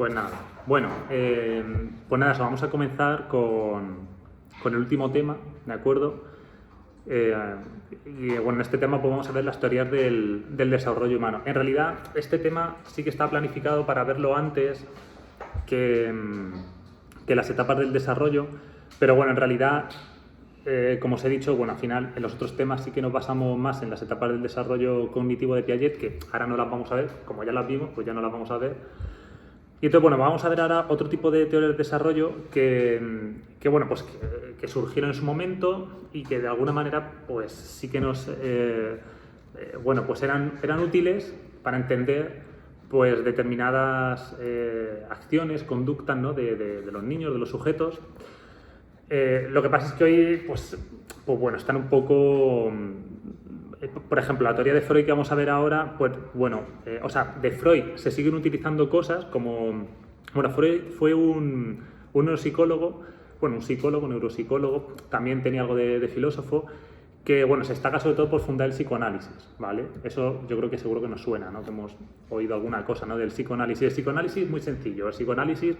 Pues nada, bueno, eso, vamos a comenzar con el último tema, ¿de acuerdo? Eh, bueno, en este tema pues vamos a ver las teorías del desarrollo humano. En realidad, este tema sí que está planificado para verlo antes que, que las etapas del desarrollo, pero bueno, en realidad, como os he dicho, bueno, al final en los otros temas sí que nos basamos más en las etapas del desarrollo cognitivo de Piaget, que ahora no las vamos a ver, como ya las vimos, pues ya no las vamos a ver. Y entonces, bueno, vamos a ver ahora otro tipo de teorías de desarrollo que surgieron en su momento y que de alguna manera, pues sí que pues eran útiles para entender pues determinadas acciones, conductas, ¿no? de los niños, de los sujetos. Lo que pasa es que hoy, pues bueno, están un poco... Por ejemplo, la teoría de Freud que vamos a ver ahora, pues bueno, de Freud se siguen utilizando cosas como... Bueno, Freud fue un neuropsicólogo, bueno, un psicólogo, un neuropsicólogo, también tenía algo de filósofo, que bueno, se destaca sobre todo por fundar el psicoanálisis, ¿vale? Eso yo creo que seguro que nos suena, ¿no? Que hemos oído alguna cosa, ¿no? Del psicoanálisis. El psicoanálisis es muy sencillo. El psicoanálisis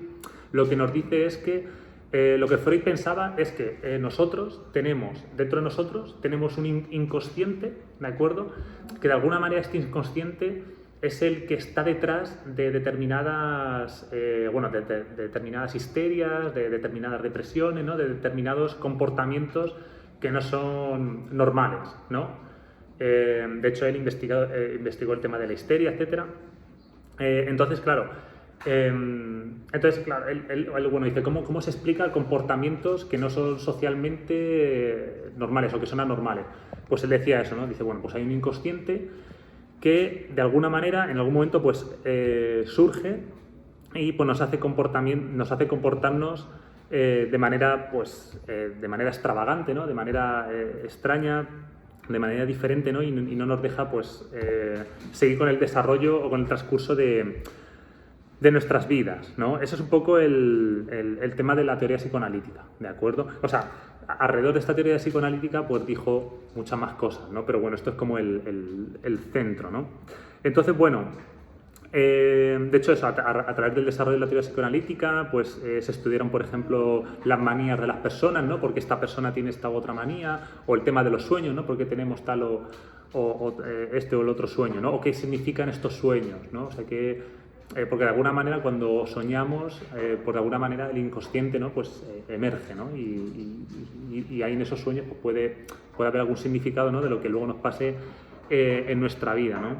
lo que nos dice es que lo que Freud pensaba es que dentro de nosotros tenemos un inconsciente, ¿de acuerdo? Que de alguna manera este inconsciente es el que está detrás de determinadas, de determinadas histerias, de determinadas depresiones, ¿no? De determinados comportamientos que no son normales, ¿no? De hecho, él investigó el tema de la histeria, etc. Entonces, claro, él dice, ¿cómo se explica comportamientos que no son socialmente normales o que son anormales? Pues él decía eso, ¿no? Dice, bueno, pues hay un inconsciente que de alguna manera, en algún momento, pues surge y pues nos hace comportarnos de manera extravagante, ¿no? De manera extraña, de manera diferente, ¿no? Y no nos deja pues seguir con el desarrollo o con el transcurso de nuestras vidas, ¿no? Eso es un poco el tema de la teoría psicoanalítica, ¿de acuerdo? O sea, alrededor de esta teoría psicoanalítica pues dijo muchas más cosas, ¿no? Pero bueno, esto es como el centro, ¿no? Entonces, bueno, de hecho eso, a través del desarrollo de la teoría psicoanalítica pues se estudiaron, por ejemplo, las manías de las personas, ¿no? Porque esta persona tiene esta u otra manía, o el tema de los sueños, ¿no? Porque tenemos tal este o el otro sueño, ¿no? O qué significan estos sueños, ¿no? O sea que porque de alguna manera cuando soñamos, por de alguna manera el inconsciente, ¿no? Pues emerge, ¿no? Y ahí en esos sueños pues, puede haber algún significado, ¿no? De lo que luego nos pase en nuestra vida, ¿no?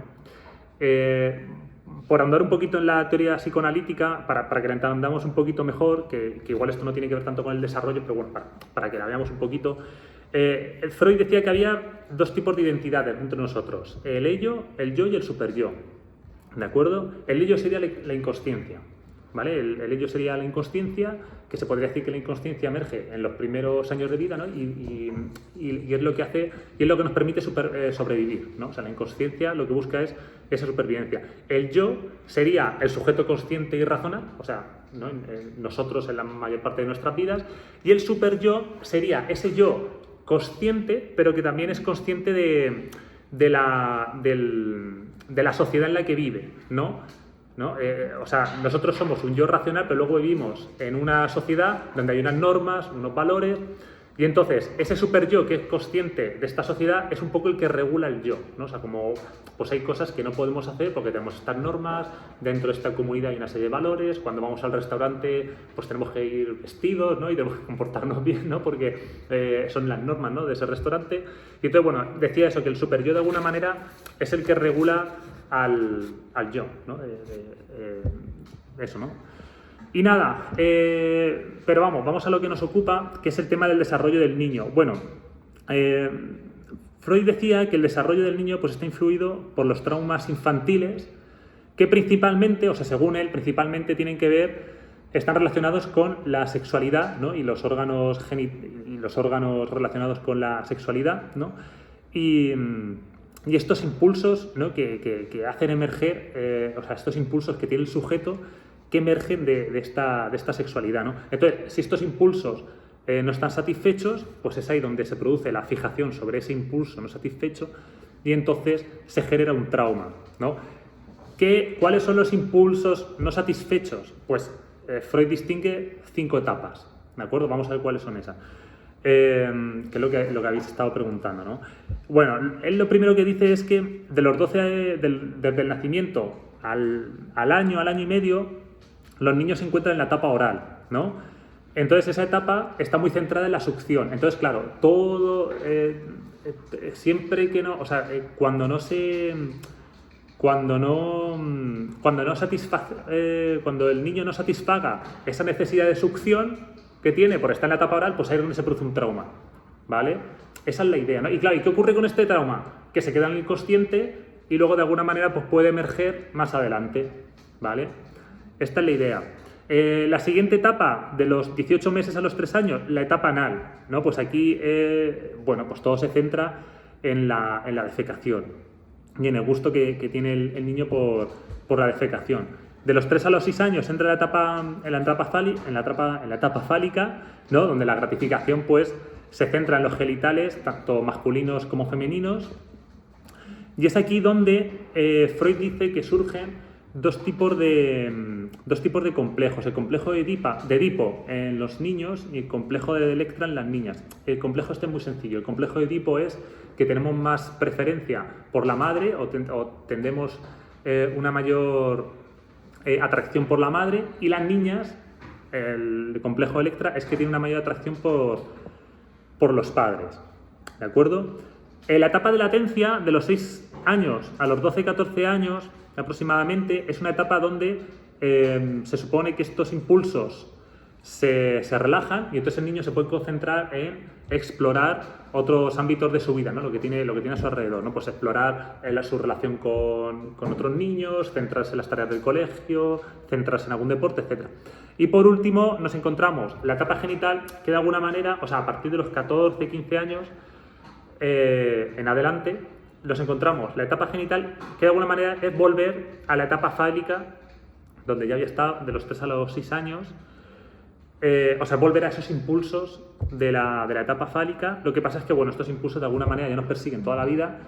Por andar un poquito en la teoría psicoanalítica, para que la entendamos un poquito mejor, que igual esto no tiene que ver tanto con el desarrollo, pero bueno, para que la veamos un poquito, Freud decía que había dos tipos de identidades dentro de nosotros, el ello, el yo y el superyo. ¿De acuerdo? El ello sería la inconsciencia, ¿vale? El ello sería la inconsciencia, que se podría decir que la inconsciencia emerge en los primeros años de vida, ¿no? Y es lo que hace, y es lo que nos permite sobrevivir, ¿no? O sea, la inconsciencia lo que busca es esa supervivencia. El yo sería el sujeto consciente y razonal, o sea, ¿no? Nosotros en la mayor parte de nuestras vidas, y el superyo sería ese yo consciente, pero que también es consciente de la sociedad en la que vive, ¿no? Nosotros somos un yo racional, pero luego vivimos en una sociedad donde hay unas normas, unos valores, y entonces ese super yo que es consciente de esta sociedad es un poco el que regula el yo, ¿no? O sea, como pues hay cosas que no podemos hacer porque tenemos estas normas, dentro de esta comunidad hay una serie de valores, cuando vamos al restaurante pues tenemos que ir vestidos, ¿no? Y tenemos que comportarnos bien, ¿no? Porque son las normas, ¿no? De ese restaurante. Y entonces, bueno, decía eso, que el super yo de alguna manera es el que regula al yo, ¿no? Eso, ¿no? Y nada, pero vamos a lo que nos ocupa, que es el tema del desarrollo del niño. Bueno, Freud decía que el desarrollo del niño pues, está influido por los traumas infantiles, que principalmente, o sea, según él, principalmente están relacionados con la sexualidad, ¿no? Y los órganos relacionados con la sexualidad, ¿no? Y estos impulsos, ¿no? que hacen emerger, estos impulsos que tiene el sujeto que emergen de esta sexualidad, ¿no? Entonces, si estos impulsos no están satisfechos, pues es ahí donde se produce la fijación sobre ese impulso no satisfecho y entonces se genera un trauma, ¿no? ¿Cuáles son los impulsos no satisfechos? Pues Freud distingue 5 etapas, ¿de acuerdo? Vamos a ver cuáles son esas. Que es lo que habéis estado preguntando, ¿no? Bueno, él lo primero que dice es que de los 12, desde el nacimiento al año y medio, los niños se encuentran en la etapa oral, ¿no? Entonces esa etapa está muy centrada en la succión. Entonces, claro, todo, siempre que no, o sea, cuando el niño no satisfaga esa necesidad de succión que tiene por estar en la etapa oral, pues ahí es donde se produce un trauma, ¿vale? Esa es la idea, ¿no? Y claro, ¿y qué ocurre con este trauma? Que se queda en el inconsciente y luego de alguna manera pues puede emerger más adelante, ¿vale? Esta es la idea. La siguiente etapa, de los 18 meses a los 3 años, la etapa anal, ¿no? Pues aquí, bueno, pues todo se centra en la defecación y en el gusto que tiene el niño por la defecación. De los 3 a los 6 años entra en la etapa fálica, ¿no? Donde la gratificación pues, se centra en los genitales, tanto masculinos como femeninos. Y es aquí donde Freud dice que surgen dos tipos de complejos. El complejo de Edipo en los niños y el complejo de Electra en las niñas. El complejo este es muy sencillo. El complejo de Edipo es que tenemos más preferencia por la madre o tendemos una mayor atracción por la madre, y las niñas, el complejo de Electra es que tiene una mayor atracción por los padres, ¿de acuerdo? La etapa de latencia de los 6 años a los 12-14 años aproximadamente es una etapa donde se supone que estos impulsos se relajan y entonces el niño se puede concentrar en explorar otros ámbitos de su vida, ¿no? Lo que tiene a su alrededor, ¿no? Pues explorar su relación con otros niños, centrarse en las tareas del colegio, centrarse en algún deporte, etc. Y por último nos encontramos la etapa genital, que de alguna manera, o sea, a partir de los 14-15 años en adelante, nos encontramos la etapa genital, que de alguna manera es volver a la etapa fálica, donde ya había estado de los 3 a los 6 años. O sea, volver a esos impulsos de la etapa fálica. Lo que pasa es que, bueno, estos impulsos de alguna manera ya nos persiguen toda la vida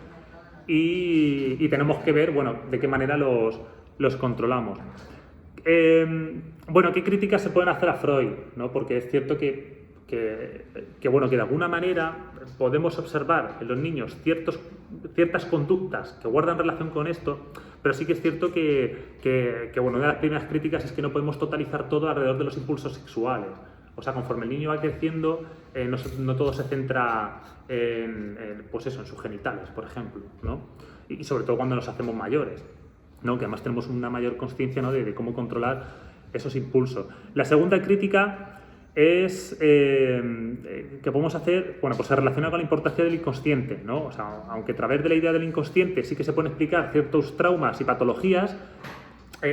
y tenemos que ver, bueno, de qué manera los controlamos. Bueno, ¿qué críticas se pueden hacer a Freud? ¿No? Porque es cierto que bueno, que de alguna manera podemos observar en los niños ciertas conductas que guardan relación con esto, pero sí que es cierto que bueno, una de las primeras críticas es que no podemos totalizar todo alrededor de los impulsos sexuales. O sea, conforme el niño va creciendo, no todo se centra pues eso, en sus genitales, por ejemplo, ¿no? Y sobre todo cuando nos hacemos mayores, ¿no? Que además tenemos una mayor conciencia, ¿no? de cómo controlar esos impulsos. La segunda crítica es que podemos hacer, bueno, pues se relaciona con la importancia del inconsciente, ¿no? O sea, aunque a través de la idea del inconsciente sí que se pueden explicar ciertos traumas y patologías,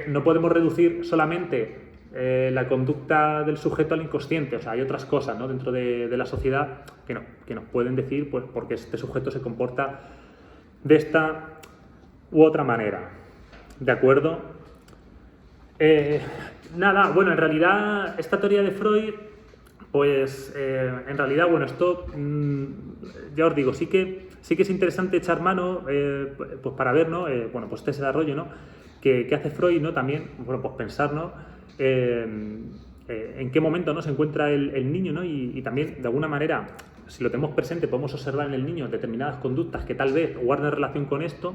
no podemos reducir solamente la conducta del sujeto al inconsciente. O sea, hay otras cosas, ¿no? Dentro de la sociedad que nos pueden decir, pues, porque este sujeto se comporta de esta u otra manera, ¿de acuerdo? Nada, bueno, en realidad esta teoría de Freud, pues en realidad, bueno, esto ya os digo, sí que es interesante echar mano pues para ver, ¿no? Bueno, pues este desarrollo, ¿no? que hace Freud, ¿no? También, bueno, pues pensar, ¿no? En qué momento, ¿no? Se encuentra el niño, ¿no? Y también, de alguna manera, si lo tenemos presente, podemos observar en el niño determinadas conductas que tal vez guarden relación con esto.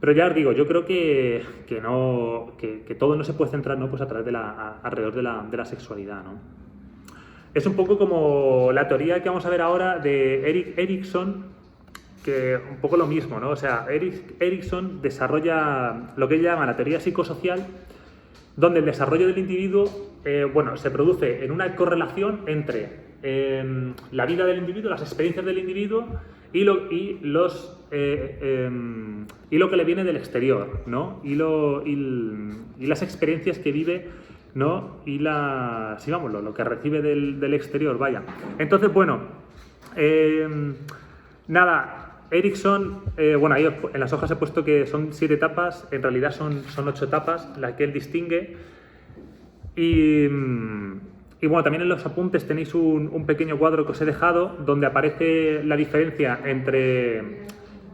Pero ya os digo, yo creo que todo no se puede centrar, ¿no? Pues a través alrededor de la sexualidad, ¿no? Es un poco como la teoría que vamos a ver ahora de Erik Erikson, que un poco lo mismo, ¿no? O sea, Erikson desarrolla lo que él llama la teoría psicosocial, donde el desarrollo del individuo, bueno, se produce en una correlación entre la vida del individuo, las experiencias del individuo y lo que le viene del exterior, ¿no? Y las experiencias que vive, ¿no? Y sí, vamos, lo que recibe del exterior, vaya. Entonces, bueno, nada, Erikson, bueno, ahí en las hojas he puesto que son 7 etapas, en realidad son 8 etapas las que él distingue. Y bueno, también en los apuntes tenéis un pequeño cuadro que os he dejado donde aparece la diferencia entre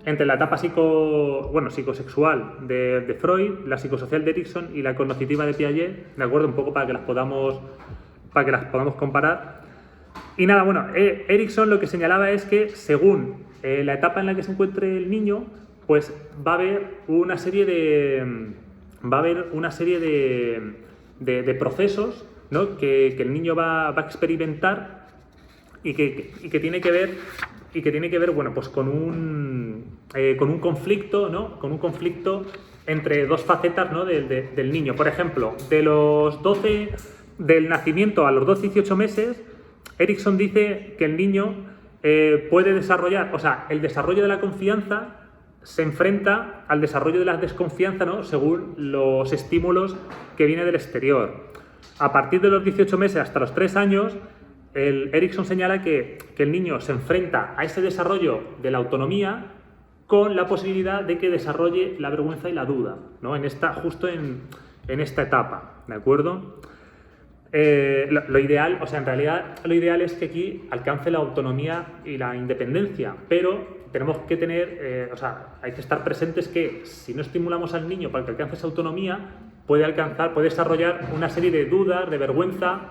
entre la etapa psicosexual de Freud, la psicosocial de Erikson y la cognitiva de Piaget, ¿de acuerdo? Un poco para que las podamos comparar. Y nada, bueno, Erikson lo que señalaba es que según la etapa en la que se encuentre el niño, pues va a haber una serie de procesos, ¿no? que el niño va a experimentar y que tiene que ver, bueno, pues con un conflicto, ¿no? Con un conflicto entre dos facetas, ¿no? del niño. Por ejemplo, del nacimiento a los 12-18 meses, Erikson dice que el niño puede desarrollar, o sea, el desarrollo de la confianza se enfrenta al desarrollo de la desconfianza, ¿no? Según los estímulos que vienen del exterior. A partir de los 18 meses hasta los 3 años, Erikson señala que el niño se enfrenta a ese desarrollo de la autonomía con la posibilidad de que desarrolle la vergüenza y la duda, ¿no? Justo en esta etapa, ¿de acuerdo? Lo ideal, o sea, en realidad lo ideal es que aquí alcance la autonomía y la independencia, pero tenemos que tener, hay que estar presentes que si no estimulamos al niño para que alcance esa autonomía, puede desarrollar una serie de dudas, de vergüenza,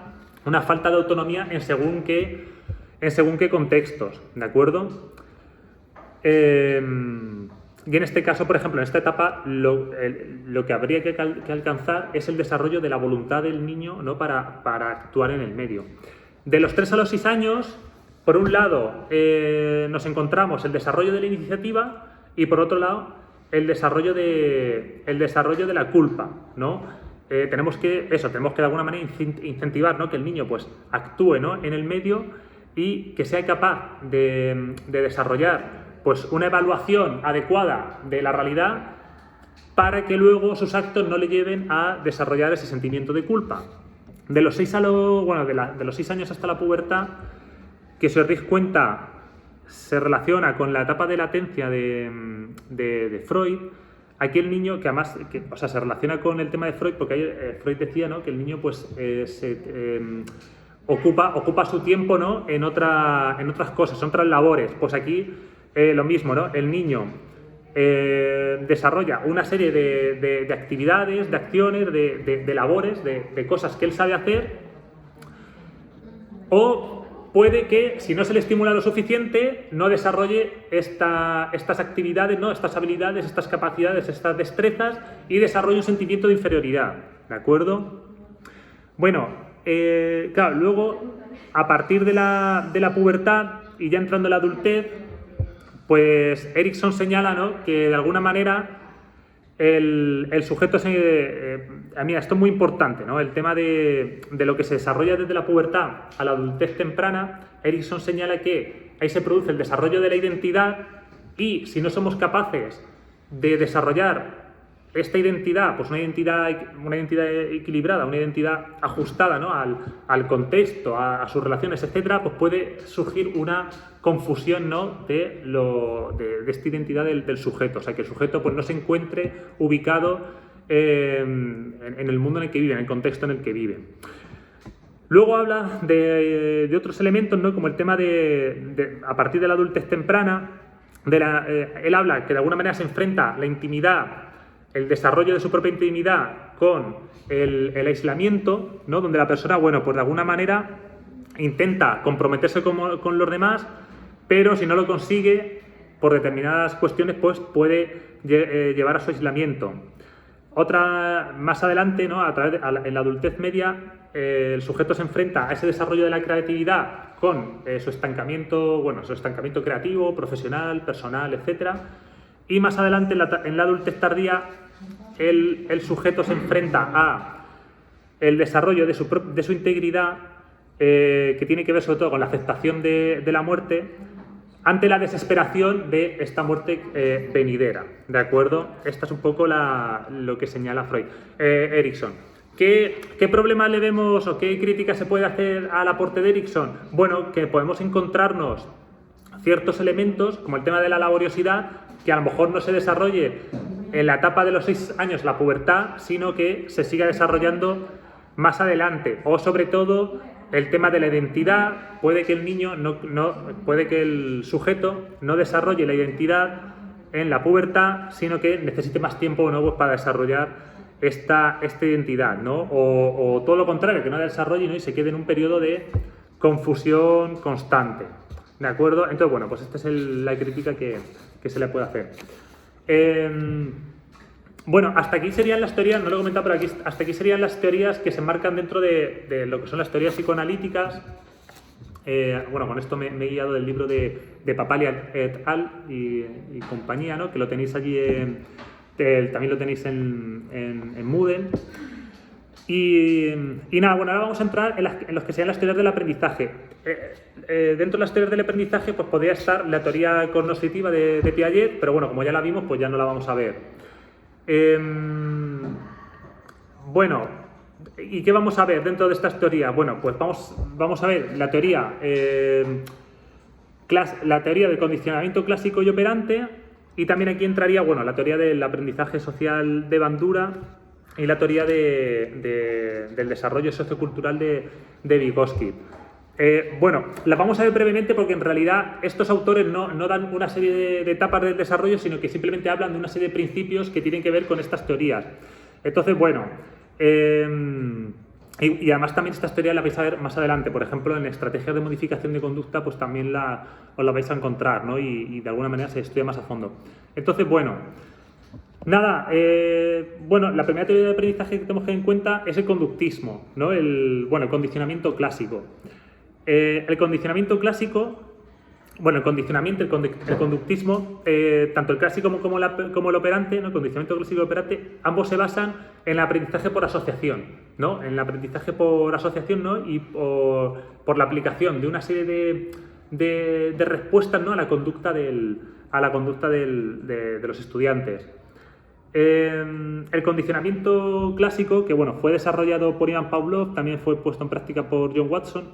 una falta de autonomía en según qué contextos, ¿de acuerdo? Y en este caso, por ejemplo, en esta etapa, lo que habría que alcanzar es el desarrollo de la voluntad del niño, ¿no? para actuar en el medio. De los 3 a los 6 años, por un lado, nos encontramos el desarrollo de la iniciativa y, por otro lado, el desarrollo de la culpa, ¿no? Tenemos que de alguna manera incentivar, ¿no? que el niño pues, actúe, ¿no? en el medio y que sea capaz de desarrollar pues, una evaluación adecuada de la realidad para que luego sus actos no le lleven a desarrollar ese sentimiento de culpa. De los 6 años hasta la pubertad, que si os dais cuenta se relaciona con la etapa de latencia de Freud. Aquí el niño, que además se relaciona con el tema de Freud, porque ahí, Freud decía, ¿no? que el niño pues, ocupa su tiempo, ¿no? en otras cosas, en otras labores. Pues aquí lo mismo, ¿no? El niño desarrolla una serie de actividades, de acciones, de labores, de cosas que él sabe hacer, o puede que, si no se le estimula lo suficiente, no desarrolle estas actividades, ¿no? estas habilidades, estas capacidades, estas destrezas y desarrolle un sentimiento de inferioridad, ¿de acuerdo? Bueno, claro, luego, a partir de la pubertad y ya entrando en la adultez, pues Erikson señala, ¿no? que de alguna manera el sujeto mira, esto es muy importante, ¿no? El tema de lo que se desarrolla desde la pubertad a la adultez temprana. Erikson señala que ahí se produce el desarrollo de la identidad y si no somos capaces de desarrollar esta identidad, pues una identidad equilibrada, una identidad ajustada, ¿no? al contexto, a sus relaciones, etcétera, pues puede surgir una confusión, ¿no? de esta identidad del sujeto, o sea, que el sujeto pues, no se encuentre ubicado en el mundo en el que vive, en el contexto en el que vive. Luego habla de otros elementos, ¿no? Como el tema a partir de la adultez temprana, él habla que de alguna manera se enfrenta la intimidad, el desarrollo de su propia intimidad con el aislamiento, ¿no? Donde la persona, bueno, pues de alguna manera intenta comprometerse con los demás, pero si no lo consigue, por determinadas cuestiones, pues puede llevar a su aislamiento. Otra, más adelante, ¿no? En la adultez media, el sujeto se enfrenta a ese desarrollo de la creatividad con su estancamiento creativo, profesional, personal, etcétera. Y más adelante, en la adultez tardía, el sujeto se enfrenta a el desarrollo de su integridad, que tiene que ver sobre todo con la aceptación de la muerte ante la desesperación de esta muerte venidera, ¿de acuerdo? Esta es un poco lo que señala Erikson. ¿Qué problema le vemos o qué crítica se puede hacer al aporte de Erikson? Bueno, que podemos encontrarnos ciertos elementos, como el tema de la laboriosidad, que a lo mejor no se desarrolle en la etapa de los 6 años, la pubertad, sino que se siga desarrollando más adelante. O sobre todo el tema de la identidad, puede que el niño puede que el sujeto no desarrolle la identidad en la pubertad, sino que necesite más tiempo, ¿no? Pues para desarrollar esta identidad, ¿no? O todo lo contrario, que no la desarrolle, ¿no? Y se quede en un periodo de confusión constante, ¿de acuerdo? Entonces, bueno, pues esta es la crítica que se le puede hacer. Bueno, hasta aquí serían las teorías, no lo he comentado, pero hasta aquí serían las teorías que se enmarcan dentro de lo que son las teorías psicoanalíticas. Bueno, con esto me he guiado del libro de Papalia et al. y compañía, ¿no? Que lo tenéis allí, también lo tenéis en Moodle. Y nada, bueno, ahora vamos a entrar en los que sean las teorías del aprendizaje. Dentro de las teorías del aprendizaje pues podría estar la teoría cognoscitiva de Piaget, pero bueno, como ya la vimos, pues ya no la vamos a ver. Bueno, ¿y qué vamos a ver dentro de estas teorías? Bueno, pues vamos a ver la teoría del condicionamiento clásico y operante, y también aquí entraría, bueno, la teoría del aprendizaje social de Bandura y la teoría del desarrollo sociocultural de Vygotsky. Bueno, las vamos a ver brevemente porque en realidad estos autores no dan una serie de etapas del desarrollo, sino que simplemente hablan de una serie de principios que tienen que ver con estas teorías. Entonces, bueno, y además también estas teorías las vais a ver más adelante. Por ejemplo, en estrategias de modificación de conducta, pues también os la vais a encontrar, ¿no? Y de alguna manera se estudia más a fondo. Entonces, bueno, nada, bueno, la primera teoría de aprendizaje que tenemos que tener en cuenta es el conductismo, ¿no? El condicionamiento clásico. El condicionamiento clásico, bueno, el conductismo, tanto el clásico como el operante, ¿no? El condicionamiento clásico y operante, ambos se basan en el aprendizaje por asociación, ¿no? En el aprendizaje por asociación, ¿no? Y por la aplicación de una serie de respuestas, ¿no? a la conducta de los estudiantes. El condicionamiento clásico, que bueno, fue desarrollado por Ivan Pavlov, también fue puesto en práctica por John Watson,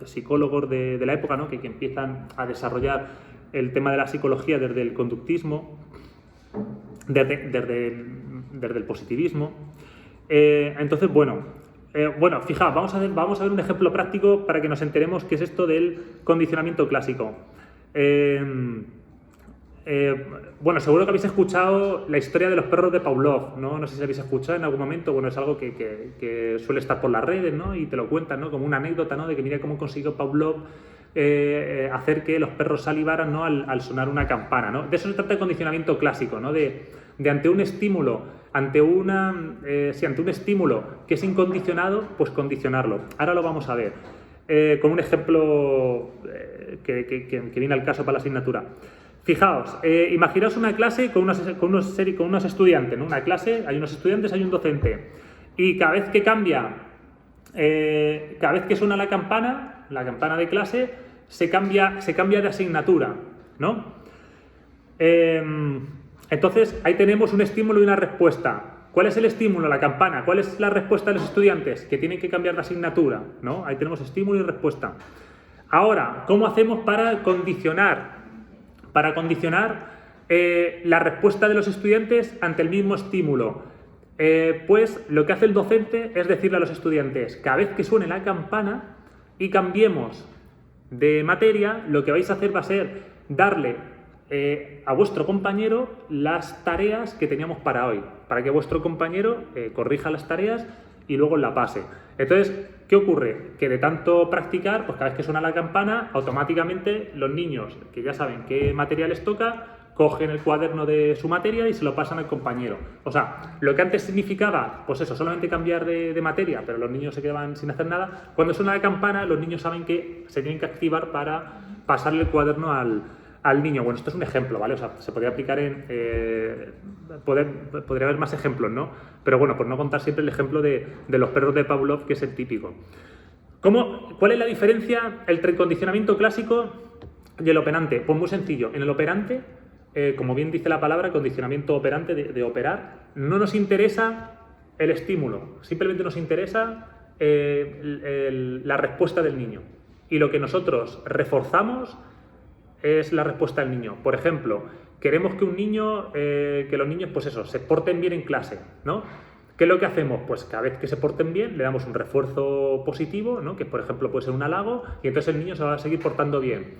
psicólogos de la época, ¿no? que empiezan a desarrollar el tema de la psicología desde el conductismo, desde el positivismo. Entonces, bueno, fijaos, vamos a ver un ejemplo práctico para que nos enteremos qué es esto del condicionamiento clásico. Bueno, seguro que habéis escuchado la historia de los perros de Pavlov, ¿no? No sé si la habéis escuchado en algún momento. Bueno, es algo que suele estar por las redes, ¿no? Y te lo cuentan, ¿no? Como una anécdota, ¿no? De que mira cómo consiguió Pavlov hacer que los perros salivaran, ¿no? al sonar una campana, ¿no? De eso se trata el condicionamiento clásico, ¿no? De ante un estímulo, ante un estímulo que es incondicionado, pues condicionarlo. Ahora lo vamos a ver con un ejemplo que viene al caso para la asignatura. Fijaos, imaginaos una clase con unos estudiantes, ¿no? Una clase, hay unos estudiantes, hay un docente, y cada vez que suena la campana de clase, se cambia de asignatura, ¿no? Entonces, ahí tenemos un estímulo y una respuesta. ¿Cuál es el estímulo? La campana. ¿Cuál es la respuesta de los estudiantes? Que tienen que cambiar de asignatura, ¿no? Ahí tenemos estímulo y respuesta. Ahora, ¿cómo hacemos para condicionar la respuesta de los estudiantes ante el mismo estímulo? Pues lo que hace el docente es decirle a los estudiantes, cada vez que suene la campana y cambiemos de materia, lo que vais a hacer va a ser darle a vuestro compañero las tareas que teníamos para hoy, para que vuestro compañero corrija las tareas y luego la pase. Entonces, ¿qué ocurre? Que de tanto practicar, pues cada vez que suena la campana, automáticamente los niños, que ya saben qué materia les toca, cogen el cuaderno de su materia y se lo pasan al compañero. O sea, lo que antes significaba, pues eso, solamente cambiar de materia, pero los niños se quedaban sin hacer nada, cuando suena la campana, los niños saben que se tienen que activar para pasarle el cuaderno al niño. Bueno, esto es un ejemplo, ¿vale? O sea, se podría aplicar podría haber más ejemplos, ¿no? Pero bueno, por no contar siempre el ejemplo de los perros de Pavlov, que es el típico. ¿Cuál es la diferencia entre el condicionamiento clásico y el operante? Pues muy sencillo. En el operante, como bien dice la palabra, condicionamiento operante, de operar, no nos interesa el estímulo, simplemente nos interesa la respuesta del niño. Y lo que nosotros reforzamos es la respuesta del niño. Por ejemplo, queremos que los niños, pues eso, se porten bien en clase, ¿no? ¿Qué es lo que hacemos? Pues cada vez que se porten bien, le damos un refuerzo positivo, ¿no? Que por ejemplo puede ser un halago, y entonces el niño se va a seguir portando bien.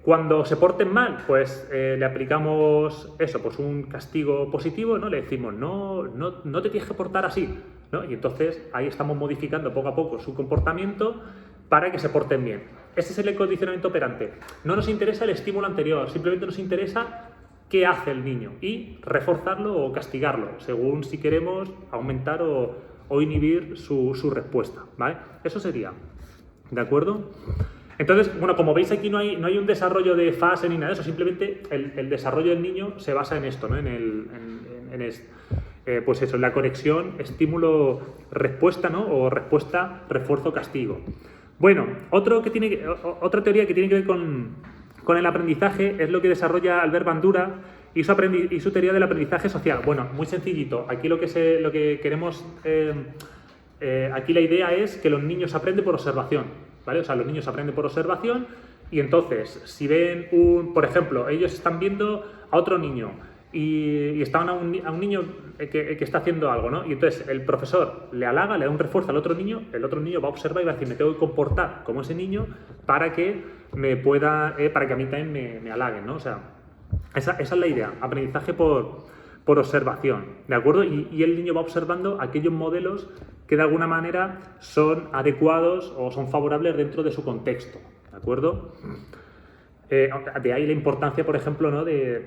Cuando se porten mal, pues le aplicamos eso, pues un castigo positivo, ¿no? Le decimos, no te tienes que portar así, ¿no? Y entonces ahí estamos modificando poco a poco su comportamiento para que se porten bien. Ese es el condicionamiento operante. No nos interesa el estímulo anterior, simplemente nos interesa qué hace el niño y reforzarlo o castigarlo, según si queremos aumentar o inhibir su respuesta, ¿vale? Eso sería, ¿de acuerdo? Entonces, bueno, como veis aquí no hay un desarrollo de fase ni nada de eso, simplemente el desarrollo del niño se basa en esto, ¿no? Pues eso, en la conexión estímulo-respuesta, ¿no? O respuesta-refuerzo-castigo. Bueno, otra teoría que tiene que ver con el aprendizaje es lo que desarrolla Albert Bandura y su teoría del aprendizaje social. Bueno, muy sencillito. Aquí lo que queremos... aquí la idea es que los niños aprenden por observación, ¿vale? O sea, los niños aprenden por observación y entonces, si ven por ejemplo, ellos están viendo a otro niño y están a un niño que está haciendo algo, ¿no? Y entonces el profesor le halaga, le da un refuerzo al otro niño, el otro niño va a observar y va a decir, me tengo que comportar como ese niño para que para que a mí también me halaguen, ¿no? O sea, esa es la idea, aprendizaje por observación, ¿de acuerdo? Y el niño va observando aquellos modelos que de alguna manera son adecuados o son favorables dentro de su contexto, ¿de acuerdo? De ahí la importancia, por ejemplo, ¿no? de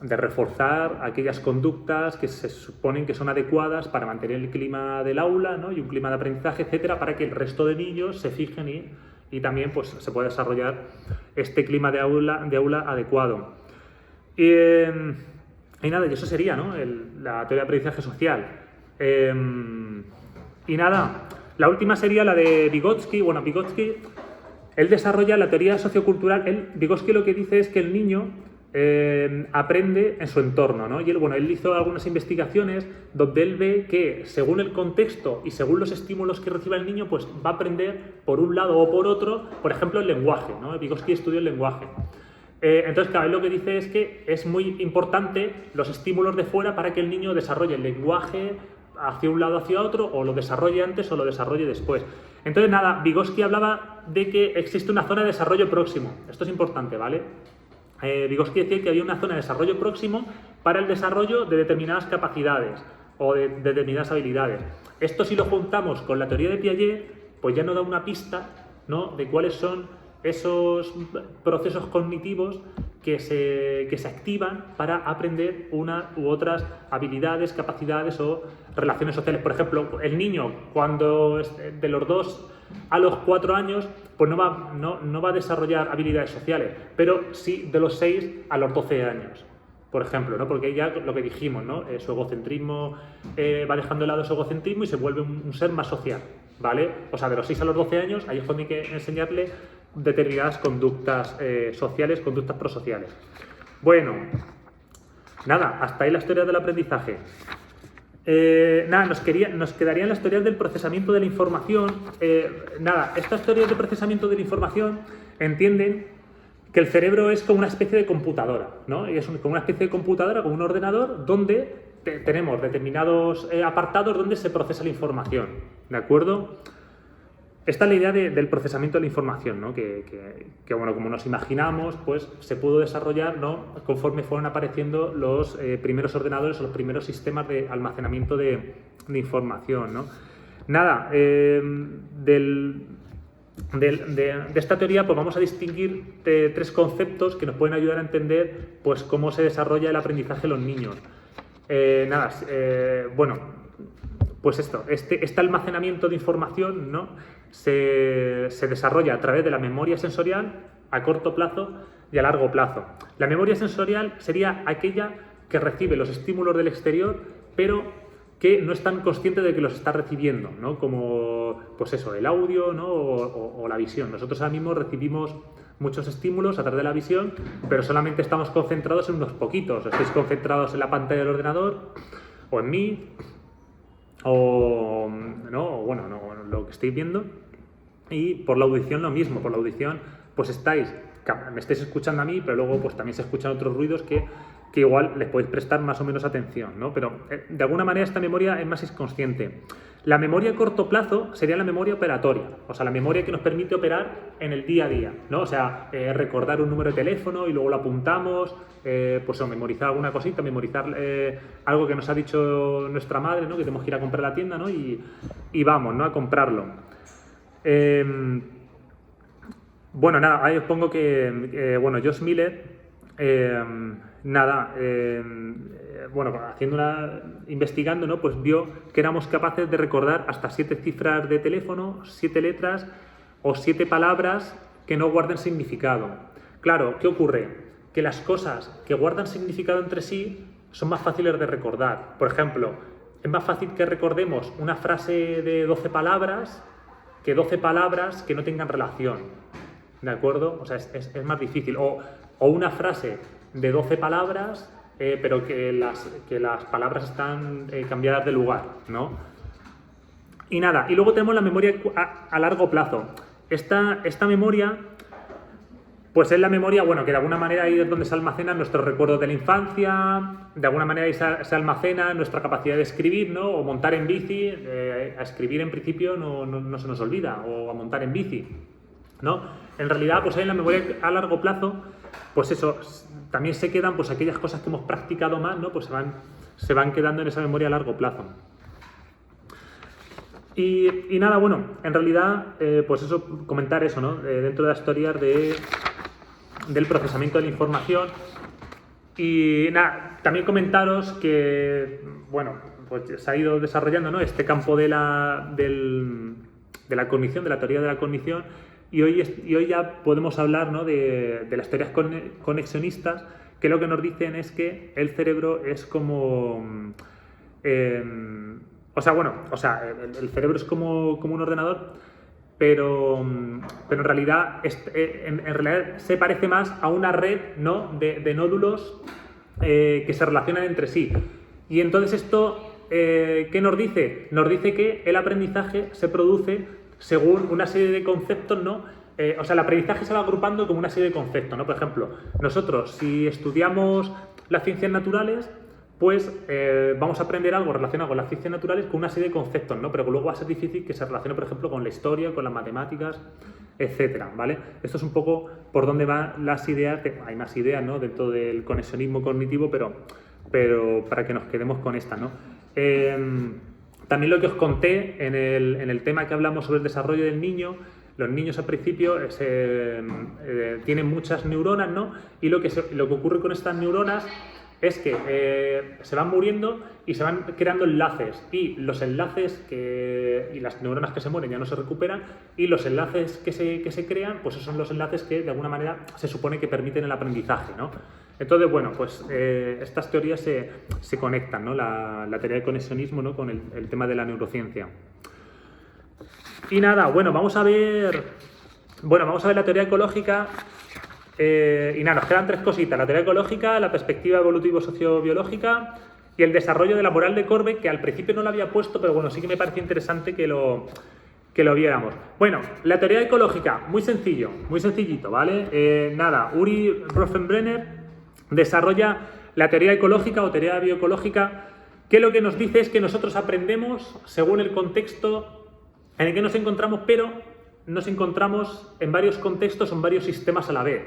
reforzar aquellas conductas que se suponen que son adecuadas para mantener el clima del aula, ¿no? Y un clima de aprendizaje, etcétera, para que el resto de niños se fijen y también pues, se pueda desarrollar este clima de aula adecuado. Y nada, y eso sería, ¿no? La teoría de aprendizaje social. Y nada, la última sería la de Vygotsky. Bueno, Vygotsky, él desarrolla la teoría sociocultural. Vygotsky lo que dice es que el niño aprende en su entorno, ¿no? Y él hizo algunas investigaciones donde él ve que según el contexto y según los estímulos que reciba el niño, pues va a aprender por un lado o por otro, por ejemplo, el lenguaje, ¿no? Vygotsky estudió el lenguaje. Entonces, claro, él lo que dice es que es muy importante los estímulos de fuera para que el niño desarrolle el lenguaje hacia un lado, hacia otro, o lo desarrolle antes o lo desarrolle después. Entonces, nada, Vygotsky hablaba de que existe una zona de desarrollo próximo. Esto es importante, ¿vale? Vygotsky decía que había una zona de desarrollo próximo para el desarrollo de determinadas capacidades o de determinadas habilidades. Esto, si lo juntamos con la teoría de Piaget, pues ya nos da una pista, ¿no? De cuáles son esos procesos cognitivos que se activan para aprender una u otras habilidades, capacidades o relaciones sociales. Por ejemplo, el niño, cuando de los 2 a los 4 años, pues no va a desarrollar habilidades sociales, pero sí de los 6 a los 12 años, por ejemplo, ¿no? Porque ya lo que dijimos, ¿no? Su egocentrismo va dejando de lado su egocentrismo y se vuelve un ser más social, ¿vale? O sea, de los 6 a los 12 años, ahí es cuando hay que enseñarle determinadas conductas sociales, conductas prosociales. Bueno, nada, hasta ahí la historia del aprendizaje. Nada, nos quedarían las teorías del procesamiento de la información. Nada, estas teorías de procesamiento de la información entienden que el cerebro es como una especie de computadora, ¿no? Y es como una especie de computadora, como un ordenador, donde tenemos determinados apartados donde se procesa la información, ¿de acuerdo? Esta es la idea del procesamiento de la información, ¿no? Que bueno, como nos imaginamos, pues se pudo desarrollar, ¿no? Conforme fueron apareciendo los primeros ordenadores o los primeros sistemas de almacenamiento de información, ¿no? Nada, de esta teoría pues vamos a distinguir 3 conceptos que nos pueden ayudar a entender pues cómo se desarrolla el aprendizaje en los niños. Bueno, pues este almacenamiento de información, ¿no? se desarrolla a través de la memoria sensorial a corto plazo y a largo plazo. La memoria sensorial sería aquella que recibe los estímulos del exterior, pero que no están conscientes de que los está recibiendo, ¿no? Como pues eso, el audio, ¿no? o la visión. Nosotros ahora mismo recibimos muchos estímulos a través de la visión, pero solamente estamos concentrados en unos poquitos. Estáis concentrados en la pantalla del ordenador o en mí, o lo que estáis viendo. Y por la audición lo mismo, por la audición pues me estáis escuchando a mí, pero luego pues también se escuchan otros ruidos que igual les podéis prestar más o menos atención, ¿no? Pero de alguna manera esta memoria es más inconsciente. La memoria a corto plazo sería la memoria operatoria, o sea, la memoria que nos permite operar en el día a día, ¿no? O sea, recordar un número de teléfono y luego lo apuntamos, pues o memorizar alguna cosita, memorizar algo que nos ha dicho nuestra madre, ¿no? Que tenemos que ir a comprar a la tienda, ¿no? Y vamos, ¿no? A comprarlo. Bueno, nada, ahí os pongo que, bueno, Josh Miller, bueno, investigando, ¿no? Pues vio que éramos capaces de recordar hasta 7 cifras de teléfono, 7 letras o 7 palabras que no guarden significado. Claro, ¿qué ocurre? Que las cosas que guardan significado entre sí son más fáciles de recordar. Por ejemplo, es más fácil que recordemos una frase de 12 palabras que 12 palabras que no tengan relación, ¿de acuerdo? O sea, es más difícil. O una frase de 12 palabras, pero que las palabras están cambiadas de lugar, ¿no? Y nada, y luego tenemos la memoria a largo plazo. Esta memoria, pues es la memoria, bueno, que de alguna manera ahí es donde se almacenan nuestros recuerdos de la infancia, de alguna manera ahí se almacena nuestra capacidad de escribir, ¿no? O montar en bici, a escribir en principio no se nos olvida, o a montar en bici, ¿no? En realidad, pues ahí en la memoria a largo plazo, pues eso, también se quedan pues aquellas cosas que hemos practicado más, ¿no? Pues se van quedando en esa memoria a largo plazo. Y nada, bueno, en realidad, pues eso, comentar eso, ¿no? Dentro de las teorías del procesamiento de la información. Y nada, también comentaros que, bueno, pues se ha ido desarrollando, ¿no? Este campo de la cognición, de la teoría de la cognición, y hoy ya podemos hablar, ¿no? de las teorías conexionistas, que lo que nos dicen es que el cerebro es como... el cerebro es como un ordenador, pero en realidad, en realidad se parece más a una red, ¿no? de nódulos que se relacionan entre sí. Y entonces esto, ¿qué nos dice? Nos dice que el aprendizaje se produce según una serie de conceptos, ¿no? El aprendizaje se va agrupando como una serie de conceptos, ¿no? Por ejemplo, nosotros si estudiamos las ciencias naturales, pues vamos a aprender algo relacionado con las ciencias naturales con una serie de conceptos, ¿no? Pero que luego va a ser difícil que se relacione, por ejemplo, con la historia, con las matemáticas, etcétera, ¿vale? Esto es un poco por dónde van las ideas, hay más ideas, ¿no? Dentro del conexionismo cognitivo, pero para que nos quedemos con esta, ¿no? También lo que os conté en el tema que hablamos sobre el desarrollo del niño, los niños al principio tienen muchas neuronas, ¿no? Y lo que ocurre con estas neuronas es que se van muriendo y se van creando enlaces, y los enlaces y las neuronas que se mueren ya no se recuperan, y los enlaces que se crean, pues esos son los enlaces que de alguna manera se supone que permiten el aprendizaje, ¿no? Entonces, bueno, pues estas teorías se conectan, ¿no? La teoría del conexionismo, ¿no? Con el tema de la neurociencia. Y nada, bueno, vamos a ver la teoría ecológica. Y nada, nos quedan 3 cositas: la teoría ecológica, la perspectiva evolutivo-sociobiológica y el desarrollo de la moral de Corbett, que al principio no lo había puesto, pero bueno, sí que me parecía interesante que lo viéramos. Bueno, la teoría ecológica, muy sencillito, ¿vale? Uri Rothenbrenner desarrolla la teoría ecológica o teoría bioecológica, que lo que nos dice es que nosotros aprendemos según el contexto en el que nos encontramos, pero nos encontramos en varios contextos o en varios sistemas a la vez.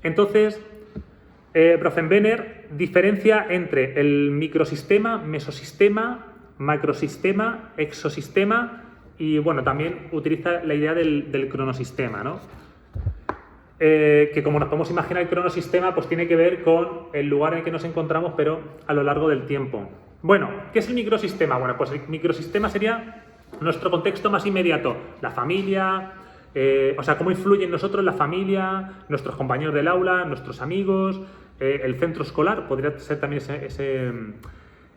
Entonces, Rothenbrenner diferencia entre el microsistema, mesosistema, macrosistema, exosistema y, bueno, también utiliza la idea del cronosistema, ¿no? Que, como nos podemos imaginar, el cronosistema pues tiene que ver con el lugar en el que nos encontramos, pero a lo largo del tiempo. Bueno, ¿qué es el microsistema? Bueno, pues el microsistema sería nuestro contexto más inmediato, la familia, cómo influye en nosotros la familia, nuestros compañeros del aula, nuestros amigos, el centro escolar, podría ser también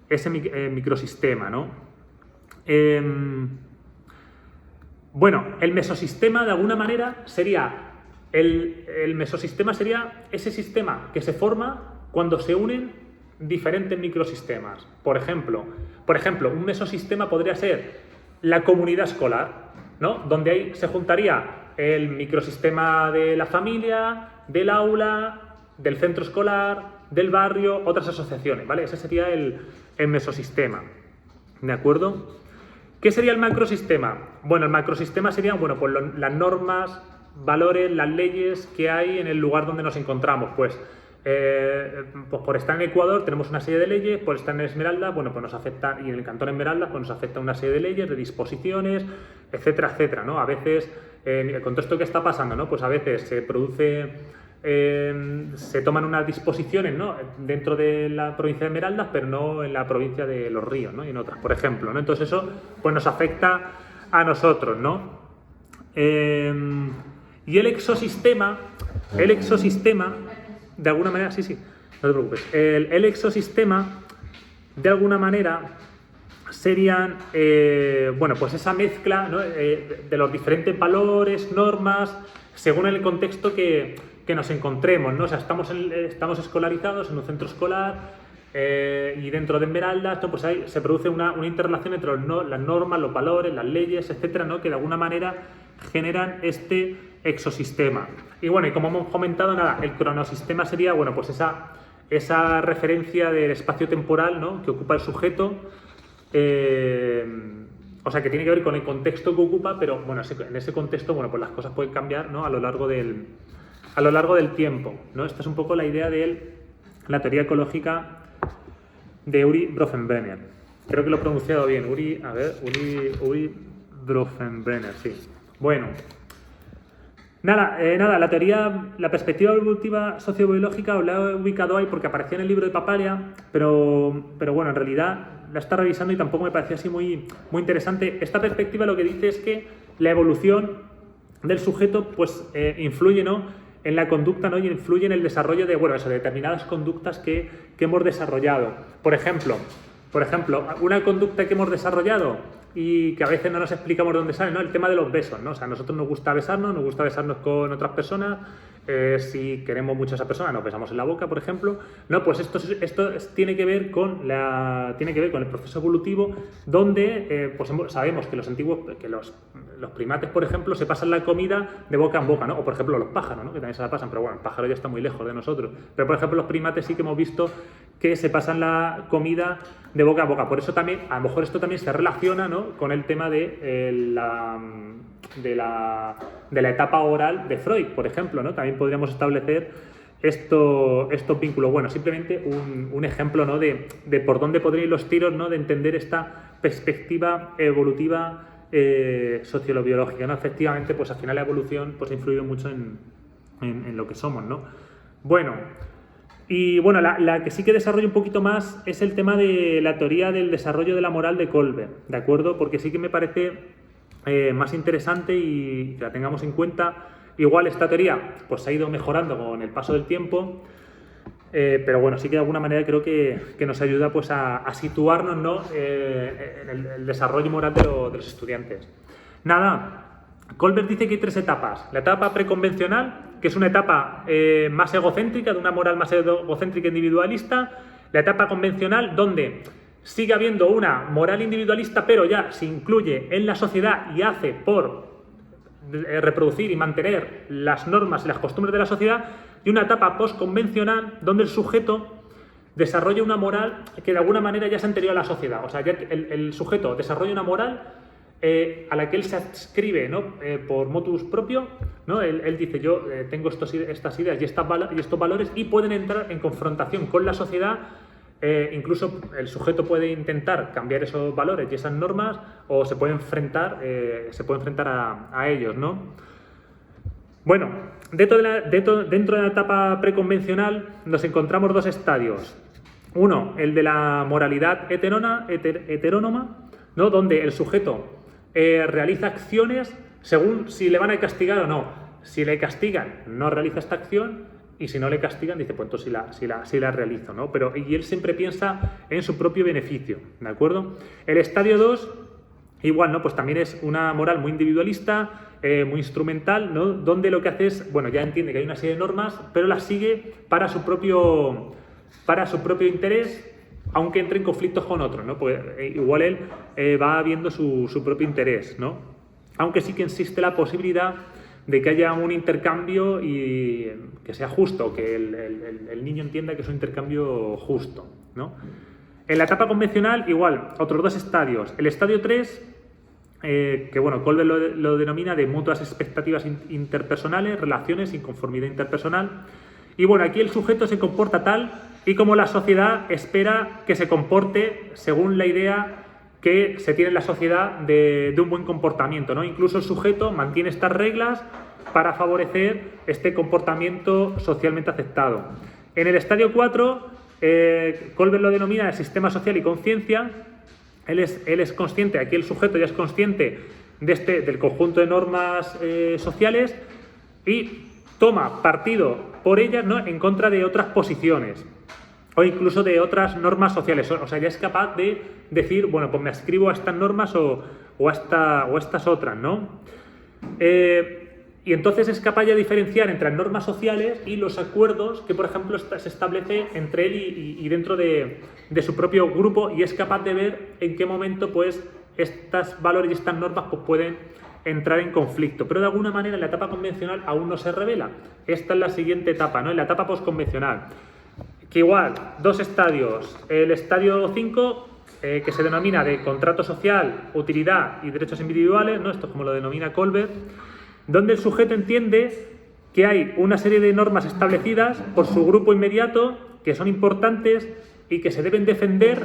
ese microsistema, ¿no? Bueno, el mesosistema, de alguna manera, sería el mesosistema sería ese sistema que se forma cuando se unen diferentes microsistemas. Por ejemplo, un mesosistema podría ser la comunidad escolar, ¿no? Donde ahí se juntaría el microsistema de la familia, del aula, del centro escolar, del barrio, otras asociaciones, ¿vale? Ese sería el mesosistema, ¿de acuerdo? ¿Qué sería el macrosistema? Bueno, el macrosistema serían, bueno, pues las normas, valores, las leyes que hay en el lugar donde nos encontramos. Pues por estar en Ecuador tenemos una serie de leyes, por estar en Esmeralda, bueno, pues nos afecta, y en el Cantón Esmeralda, pues nos afecta una serie de leyes, de disposiciones, etcétera, etcétera, ¿no? A veces, con todo esto que está pasando, ¿no? Pues a veces se produce, se toman unas disposiciones, ¿no? Dentro de la provincia de Esmeraldas, pero no en la provincia de Los Ríos, ¿no? Y en otras, por ejemplo, ¿no? Entonces eso, pues nos afecta a nosotros, ¿no? Y el exosistema, de alguna manera, sí, no te preocupes, el exosistema, de alguna manera, serían, bueno, pues esa mezcla, ¿no? De los diferentes valores, normas, según el contexto que nos encontremos, ¿no? O sea, estamos escolarizados en un centro escolar y dentro de Esmeralda, esto, pues ahí se produce una interrelación entre las normas, los valores, las leyes, etcétera, ¿no? Que de alguna manera generan este exosistema. Y bueno, y como hemos comentado, nada, el cronosistema sería, bueno, pues esa referencia del espacio temporal, ¿no? Que ocupa el sujeto, o sea, que tiene que ver con el contexto que ocupa, pero bueno, en ese contexto, bueno, pues las cosas pueden cambiar, ¿no? A lo largo del tiempo, ¿no? Esta es un poco la idea de la teoría ecológica de Uri Bronfenbrenner. Creo que lo he pronunciado bien. Uri Bronfenbrenner, sí. Bueno. Nada, la perspectiva evolutiva sociobiológica os la he ubicado ahí porque aparecía en el libro de Papalia, pero bueno, en realidad la está revisando y tampoco me parecía así muy interesante. Esta perspectiva lo que dice es que la evolución del sujeto pues influye, ¿no? En la conducta, ¿no? Y influye en el desarrollo de, bueno, eso, de determinadas conductas que hemos desarrollado. Por ejemplo, una conducta que hemos desarrollado y que a veces no nos explicamos de dónde sale, ¿no? El tema de los besos, ¿no? O sea, a nosotros nos gusta besarnos con otras personas, si queremos mucho a esa persona, nos besamos en la boca, por ejemplo, ¿no? Pues esto tiene que ver con el proceso evolutivo, donde pues sabemos que los primates, por ejemplo, se pasan la comida de boca en boca, ¿no? O por ejemplo los pájaros, ¿no? Que también se la pasan, pero bueno, el pájaro ya está muy lejos de nosotros. Pero por ejemplo los primates sí que hemos visto que se pasan la comida de boca a boca. Por eso también, a lo mejor esto también se relaciona, ¿no? Con el tema de la etapa oral de Freud, por ejemplo, ¿no? También podríamos establecer estos vínculos. Bueno, simplemente un ejemplo, ¿no? de por dónde podrían ir los tiros, ¿no? De entender esta perspectiva evolutiva sociobiológica, ¿no? Efectivamente, pues al final la evolución pues ha influido mucho en lo que somos, ¿no? Bueno, y bueno, la que sí que desarrollo un poquito más es el tema de la teoría del desarrollo de la moral de Kohlberg, ¿de acuerdo? Porque sí que me parece más interesante y que la tengamos en cuenta. Igual esta teoría pues ha ido mejorando con el paso del tiempo, pero bueno, sí que de alguna manera creo que nos ayuda pues a situarnos, ¿no? En el desarrollo moral de los estudiantes. Nada, Kohlberg dice que hay 3 etapas. La etapa preconvencional, que es una etapa más egocéntrica, de una moral más egocéntrica e individualista. La etapa convencional, donde sigue habiendo una moral individualista, pero ya se incluye en la sociedad y hace por reproducir y mantener las normas y las costumbres de la sociedad. Y una etapa postconvencional, donde el sujeto desarrolla una moral que de alguna manera ya es anterior a la sociedad. O sea, ya el sujeto desarrolla una moral a la que él se adscribe, ¿no? Por motus propio, ¿no? Él dice, yo tengo estas ideas y estos valores, y pueden entrar en confrontación con la sociedad. Incluso el sujeto puede intentar cambiar esos valores y esas normas, o se puede enfrentar a ellos, ¿no? Bueno, dentro de la etapa preconvencional nos encontramos 2 estadios. Uno, el de la moralidad heterónoma, ¿no? Donde el sujeto realiza acciones según si le van a castigar o no. Si le castigan, no realiza esta acción, y si no le castigan, dice, pues entonces sí la realizo, ¿no? Y él siempre piensa en su propio beneficio, ¿de acuerdo? El estadio 2, igual, ¿no? Pues también es una moral muy individualista, muy instrumental, ¿no? Donde lo que hace es, bueno, ya entiende que hay una serie de normas, pero las sigue para su propio interés, aunque entre en conflictos con otros, ¿no? Pues igual él va viendo su propio interés, ¿no? Aunque sí que existe la posibilidad de que haya un intercambio y que sea justo, que el niño entienda que es un intercambio justo, ¿no? En la etapa convencional, igual, otros 2 estadios. El estadio 3, que bueno, Colbert lo denomina de mutuas expectativas interpersonales, relaciones, inconformidad interpersonal. Y bueno, aquí el sujeto se comporta tal y como la sociedad espera que se comporte según la idea que se tiene en la sociedad de un buen comportamiento, ¿no? Incluso el sujeto mantiene estas reglas para favorecer este comportamiento socialmente aceptado. En el estadio 4, Colbert lo denomina el sistema social y conciencia. Él es consciente, aquí el sujeto ya es consciente del conjunto de normas sociales y toma partido por ellas, ¿no?, en contra de otras posiciones o incluso de otras normas sociales. O sea, ya es capaz de decir, bueno, pues me adscribo a estas normas o a estas otras, ¿no? Y entonces es capaz de diferenciar entre las normas sociales y los acuerdos que, por ejemplo, se establece entre él y dentro de su propio grupo, y es capaz de ver en qué momento pues estos valores y estas normas pues, pueden entrar en conflicto. Pero de alguna manera en la etapa convencional aún no se revela. Esta es la siguiente etapa, ¿no? En la etapa postconvencional. Que igual, dos estadios. El estadio 5, que se denomina de contrato social, utilidad y derechos individuales, ¿no? Esto es como lo denomina Colbert, donde el sujeto entiende que hay una serie de normas establecidas por su grupo inmediato que son importantes y que se deben defender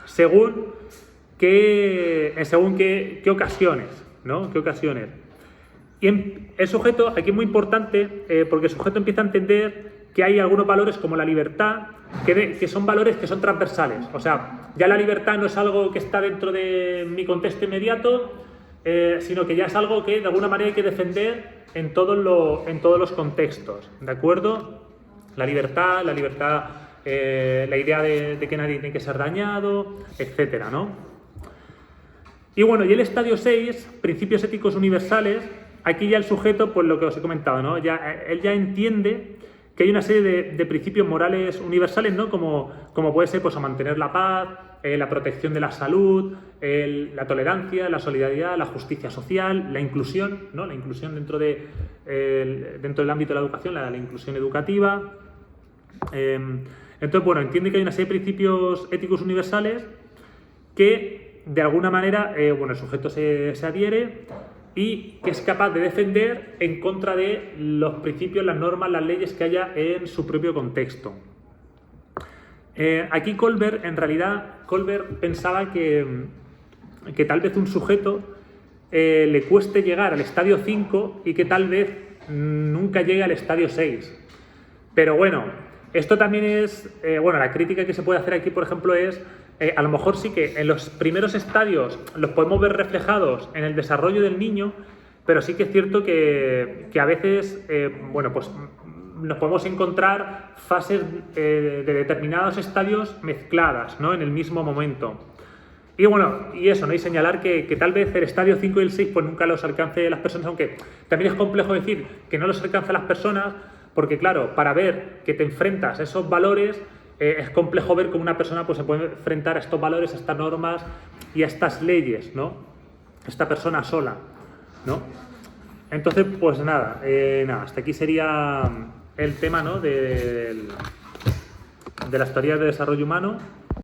según qué ocasiones, ¿no? ¿Qué ocasiones? Y el sujeto, aquí es muy importante, porque el sujeto empieza a entender que hay algunos valores como la libertad, que son valores que son transversales. O sea, ya la libertad no es algo que está dentro de mi contexto inmediato, sino que ya es algo que de alguna manera hay que defender en todos los contextos, ¿de acuerdo? La libertad, la idea de que nadie tiene que ser dañado, etcétera, ¿no? Y bueno, y el estadio 6, principios éticos universales, aquí ya el sujeto, pues lo que os he comentado, ¿no? Él ya entiende que hay una serie de principios morales universales, ¿no? Como puede ser pues, a mantener la paz, la protección de la salud, la tolerancia, la solidaridad, la justicia social, la inclusión, ¿no? La inclusión dentro del ámbito de la educación, la inclusión educativa. Entonces, bueno, entiende que hay una serie de principios éticos universales que, de alguna manera, el sujeto se adhiere y que es capaz de defender en contra de los principios, las normas, las leyes que haya en su propio contexto. Aquí Colbert pensaba que tal vez un sujeto le cueste llegar al estadio 5 y que tal vez nunca llegue al estadio 6. Pero bueno, esto también es... la crítica que se puede hacer aquí, por ejemplo, es... a lo mejor sí que en los primeros estadios los podemos ver reflejados en el desarrollo del niño, pero sí que es cierto que a veces, pues nos podemos encontrar fases de determinados estadios mezcladas, ¿no? En el mismo momento. Y bueno, y eso, ¿no? Y señalar que tal vez el estadio 5 y el 6 pues nunca los alcance las personas, aunque también es complejo decir que no los alcanza las personas, porque claro, para ver que te enfrentas a esos valores, es complejo ver cómo una persona pues, se puede enfrentar a estos valores, a estas normas y a estas leyes, ¿no? Esta persona sola, ¿no? Entonces, pues nada, hasta aquí sería el tema, ¿no? de las teorías de desarrollo humano.